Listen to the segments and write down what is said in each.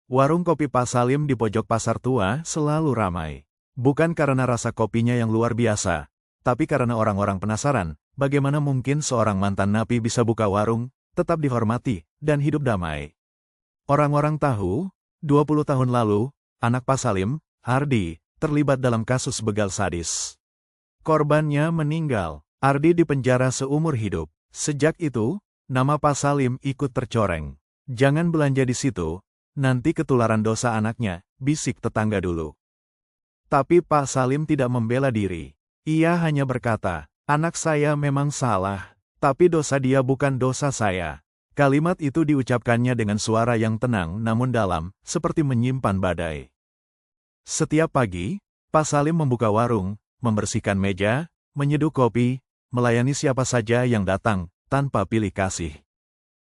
Warung kopi Pak Salim di pojok pasar tua selalu ramai. Bukan karena rasa kopinya yang luar biasa, tapi karena orang-orang penasaran, bagaimana mungkin seorang mantan napi bisa buka warung, tetap dihormati, dan hidup damai. Orang-orang tahu, 20 tahun lalu, anak Pak Salim, Ardi, terlibat dalam kasus begal sadis. Korbannya meninggal. Ardi dipenjara seumur hidup. Sejak itu, nama Pak Salim ikut tercoreng. Jangan belanja di situ, nanti ketularan dosa anaknya, bisik tetangga dulu. Tapi Pak Salim tidak membela diri. Ia hanya berkata, anak saya memang salah, tapi dosa dia bukan dosa saya. Kalimat itu diucapkannya dengan suara yang tenang namun dalam, seperti menyimpan badai. Setiap pagi, Pak Salim membuka warung, membersihkan meja, menyeduh kopi, melayani siapa saja yang datang, tanpa pilih kasih.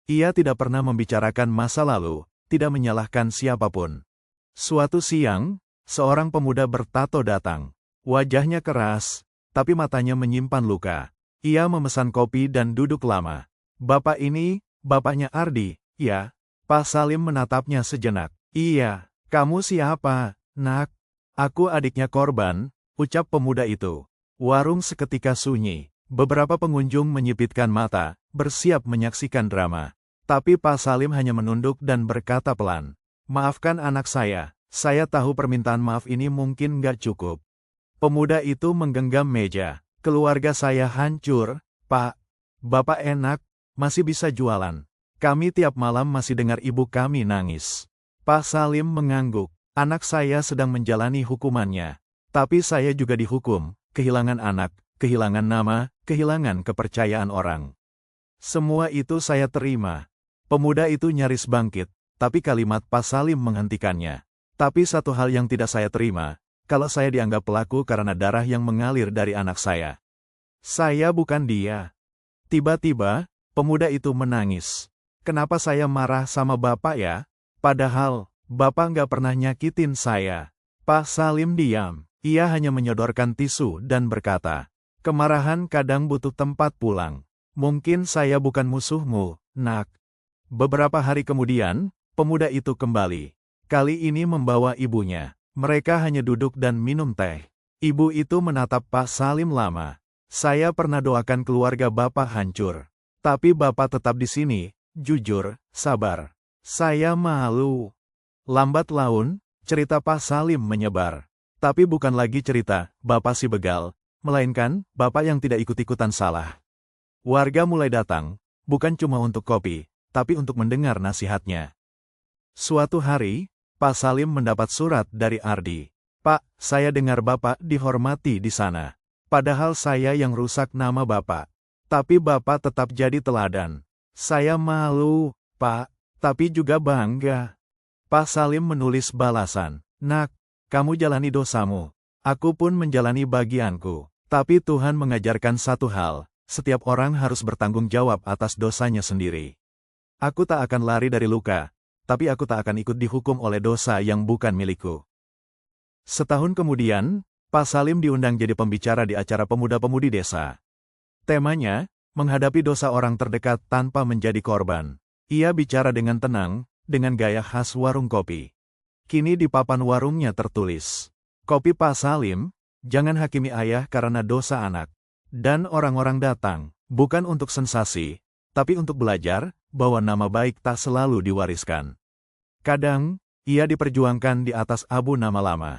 Ia tidak pernah membicarakan masa lalu, tidak menyalahkan siapapun. Suatu siang, seorang pemuda bertato datang. Wajahnya keras, tapi matanya menyimpan luka. Ia memesan kopi dan duduk lama. Bapak ini, bapaknya Ardi, ya? Pak Salim menatapnya sejenak. Iya, kamu siapa, nak? Aku adiknya korban, ucap pemuda itu. Warung seketika sunyi. Beberapa pengunjung menyipitkan mata, bersiap menyaksikan drama. Tapi Pak Salim hanya menunduk dan berkata pelan, maafkan anak saya tahu permintaan maaf ini mungkin nggak cukup. Pemuda itu menggenggam meja, keluarga saya hancur, Pak. Bapak enak, masih bisa jualan. Kami tiap malam masih dengar ibu kami nangis. Pak Salim mengangguk, anak saya sedang menjalani hukumannya. Tapi saya juga dihukum, kehilangan anak, kehilangan nama, kehilangan kepercayaan orang. Semua itu saya terima. Pemuda itu nyaris bangkit, tapi kalimat Pak Salim menghentikannya. Tapi satu hal yang tidak saya terima, kalau saya dianggap pelaku karena darah yang mengalir dari anak saya. Saya bukan dia. Tiba-tiba, pemuda itu menangis. Kenapa saya marah sama Bapak ya? Padahal, Bapak nggak pernah nyakitin saya. Pak Salim diam. Ia hanya menyodorkan tisu dan berkata, kemarahan kadang butuh tempat pulang. Mungkin saya bukan musuhmu, nak. Beberapa hari kemudian, pemuda itu kembali. Kali ini membawa ibunya. Mereka hanya duduk dan minum teh. Ibu itu menatap Pak Salim lama. Saya pernah doakan keluarga Bapak hancur. Tapi Bapak tetap di sini, jujur, sabar. Saya malu. Lambat laun, cerita Pak Salim menyebar. Tapi bukan lagi cerita, Bapak si begal, melainkan, Bapak yang tidak ikut-ikutan salah. Warga mulai datang, bukan cuma untuk kopi, tapi untuk mendengar nasihatnya. Suatu hari, Pak Salim mendapat surat dari Ardi. Pak, saya dengar Bapak dihormati di sana. Padahal saya yang rusak nama Bapak. Tapi Bapak tetap jadi teladan. Saya malu, Pak, tapi juga bangga. Pak Salim menulis balasan. Nak, kamu jalani dosamu. Aku pun menjalani bagianku. Tapi Tuhan mengajarkan satu hal. Setiap orang harus bertanggung jawab atas dosanya sendiri. Aku tak akan lari dari luka, tapi aku tak akan ikut dihukum oleh dosa yang bukan milikku. Setahun kemudian, Pak Salim diundang jadi pembicara di acara pemuda-pemudi desa. Temanya, menghadapi dosa orang terdekat tanpa menjadi korban. Ia bicara dengan tenang, dengan gaya khas warung kopi. Kini di papan warungnya tertulis, kopi Pak Salim, jangan hakimi ayah karena dosa anak. Dan orang-orang datang, bukan untuk sensasi, tapi untuk belajar, bahwa nama baik tak selalu diwariskan. Kadang, ia diperjuangkan di atas abu nama lama.